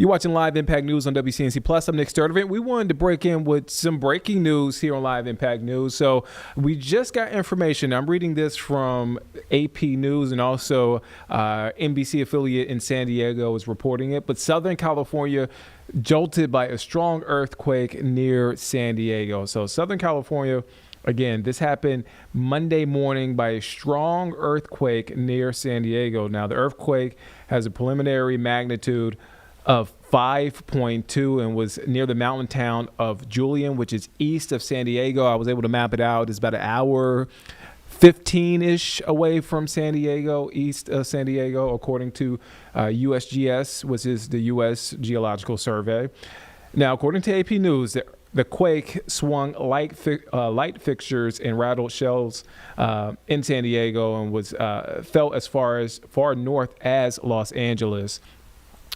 You're watching Live Impact News on WCNC Plus. I'm Nick Sturdivant. We wanted to break in with some breaking news here on Live Impact News. So we just got information. I'm reading this from AP News, and also NBC affiliate in San Diego is reporting it. But Southern California jolted by a strong earthquake near San Diego. So Southern California, again, this happened Monday morning by a strong earthquake near San Diego. Now, the earthquake has a preliminary magnitude of 5.2 and was near the mountain town of Julian, which is east of San Diego. I was able to map it out. It's about an hour 15-ish away from San Diego, east of San Diego, according to USGS, which is the U.S. Geological Survey. Now, according to AP News, the quake swung light fixtures and rattled shells in San Diego and was felt as far north as Los Angeles.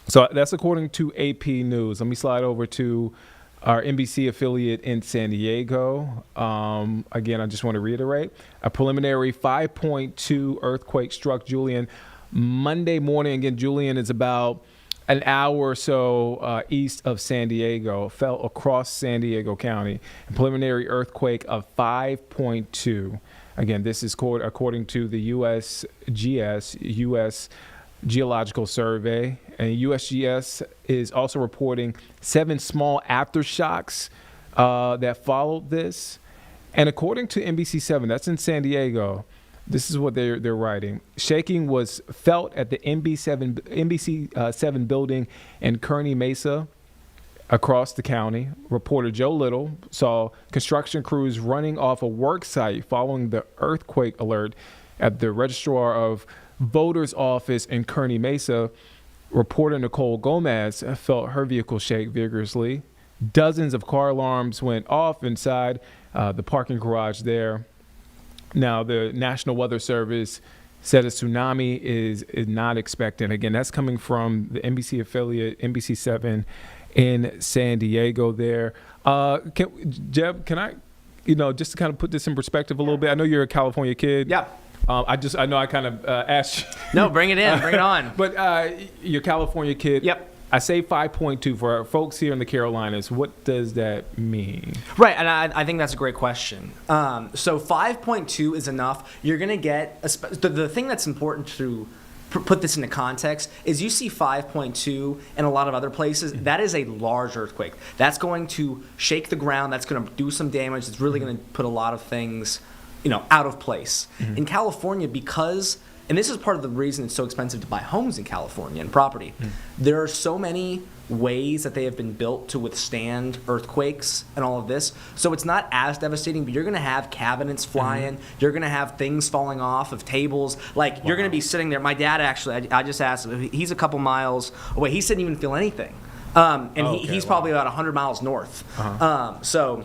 So that's according to AP News. Let me slide over to our NBC affiliate in San Diego. Again, I just want to reiterate, a preliminary 5.2 earthquake struck Julian Monday morning. Again, Julian is about an hour or so east of San Diego, fell across San Diego County. A preliminary earthquake of 5.2. Again, this is according to the USGS, U.S. Geological Survey, and USGS is also reporting 7 small aftershocks that followed this. And according to NBC7, that's in San Diego, this is what they're writing. Shaking was felt at the NBC7 building in Kearny Mesa across the county. Reporter Joe Little saw construction crews running off a work site following the earthquake alert at the Registrar of Voters office in Kearny Mesa. Reporter Nicole Gomez felt her vehicle shake vigorously. Dozens of car alarms went off inside the parking garage there. Now, the National Weather Service said a tsunami is not expected. Again, that's coming from the NBC affiliate, NBC7 in San Diego there. Jeb, can I, just to kind of put this in perspective a little bit, I know you're a California kid. Yeah. I know I kind of asked you. No, bring it in. Bring it on. But you're a California kid. Yep. I say 5.2 for our folks here in the Carolinas. What does that mean? Right, and I think that's a great question. So 5.2 is enough. You're going to get the thing that's important to put this into context is you see 5.2 in a lot of other places. Mm-hmm. That is a large earthquake. That's going to shake the ground. That's going to do some damage. It's really going to put a lot of things out of place. Mm-hmm. In California, and this is part of the reason it's so expensive to buy homes in California and property, there are so many ways that they have been built to withstand earthquakes and all of this. So it's not as devastating, but you're going to have cabinets flying. You're going to have things falling off of tables. Like, you're going to be sitting there. My dad actually, I just asked him, he's a couple miles away. He didn't even feel anything. He's probably about 100 miles north. So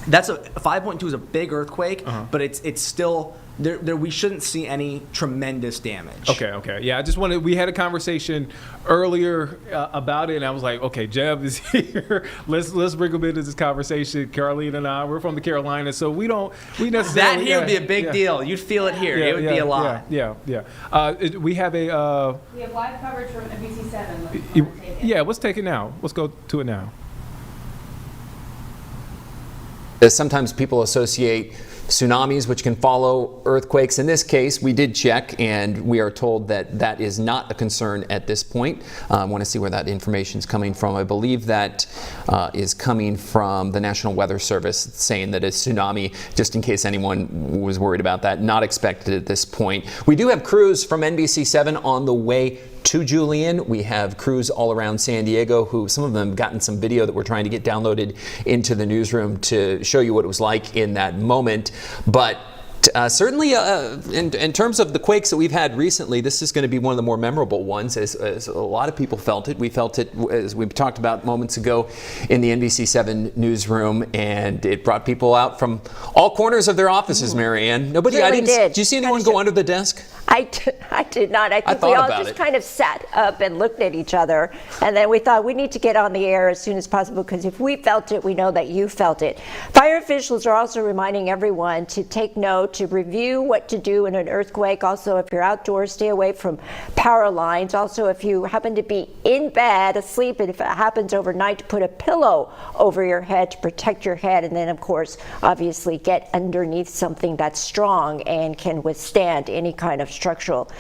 that's 5.2 is a big earthquake, but it's still there. We shouldn't see any tremendous damage. Okay. Yeah, I just wanted. We had a conversation earlier about it, and I was like, okay, Jeb is here. Let's bring him into this conversation. Caroline and I, we're from the Carolinas, so we necessarily that here would be a big deal. You'd feel it here. It would be a lot. Yeah. We have We have live coverage from NBC7. Yeah, let's take it now. Let's go to it now. Sometimes people associate tsunamis, which can follow earthquakes. In this case, we did check, and we are told that that is not a concern at this point. I want to see where that information is coming from. I believe that is coming from the National Weather Service, saying that a tsunami, just in case anyone was worried about that, not expected at this point. We do have crews from NBC7 on the way to Julian. We have crews all around San Diego who, some of them have gotten some video that we're trying to get downloaded into the newsroom to show you what it was like in that moment. But certainly in terms of the quakes that we've had recently, this is going to be one of the more memorable ones, as a lot of people felt it. We felt it, as we talked about moments ago, in the NBC7 newsroom, and it brought people out from all corners of their offices, Marianne. Really did. Did you see anyone go under the desk? I did not. I think thought we all about just it. kind of sat up and looked at each other, and then we thought we need to get on the air as soon as possible, because if we felt it, we know that you felt it. Fire officials are also reminding everyone to take note, to review what to do in an earthquake. Also, if you're outdoors, stay away from power lines. Also, if you happen to be in bed, asleep, and if it happens overnight, to put a pillow over your head to protect your head, and then, of course, obviously get underneath something that's strong and can withstand any kind of structural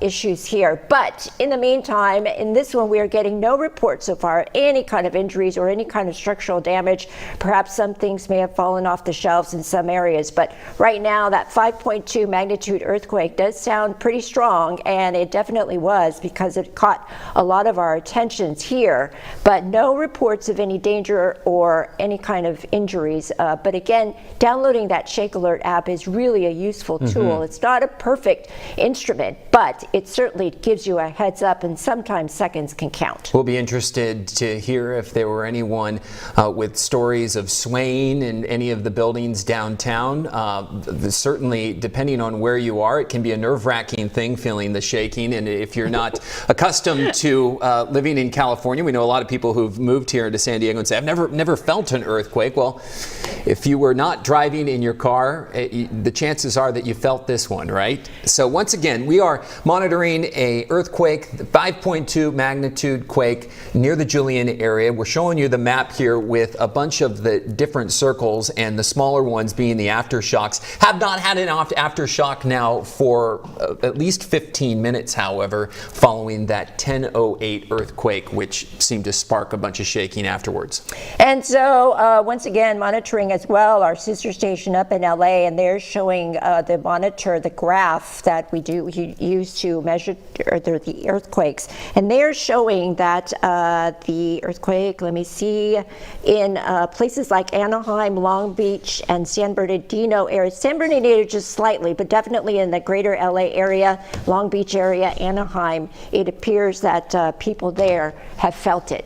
issues here. But in the meantime, in this one, we are getting no reports so far of any kind of injuries or any kind of structural damage. Perhaps some things may have fallen off the shelves in some areas, but right now that 5.2 magnitude earthquake does sound pretty strong, and it definitely was, because it caught a lot of our attentions here, but no reports of any danger or any kind of injuries. But again, downloading that Shake Alert app is really a useful tool. It's not a perfect instrument, but it certainly gives you a heads up, and sometimes seconds can count. We'll be interested to hear if there were anyone with stories of swaying in any of the buildings downtown. Certainly, depending on where you are, it can be a nerve-wracking thing, feeling the shaking. And if you're not accustomed to living in California, we know a lot of people who've moved here to San Diego and say, I've never felt an earthquake. Well, if you were not driving in your car, the chances are that you felt this one, right? So once again, we are monitoring a earthquake, 5.2 magnitude quake near the Julian area. We're showing you the map here with a bunch of the different circles, and the smaller ones being the aftershocks. Have not had an aftershock now for at least 15 minutes, however, following that 10:08 earthquake, which seemed to spark a bunch of shaking afterwards. And so once again, monitoring as well our sister station up in LA, and they're showing the graph that we use to measure the earthquakes, and they're showing that the earthquake, let me see, in places like Anaheim, Long Beach, and San Bernardino area. San Bernardino just slightly, but definitely in the greater LA area, Long Beach area, Anaheim, it appears that people there have felt it.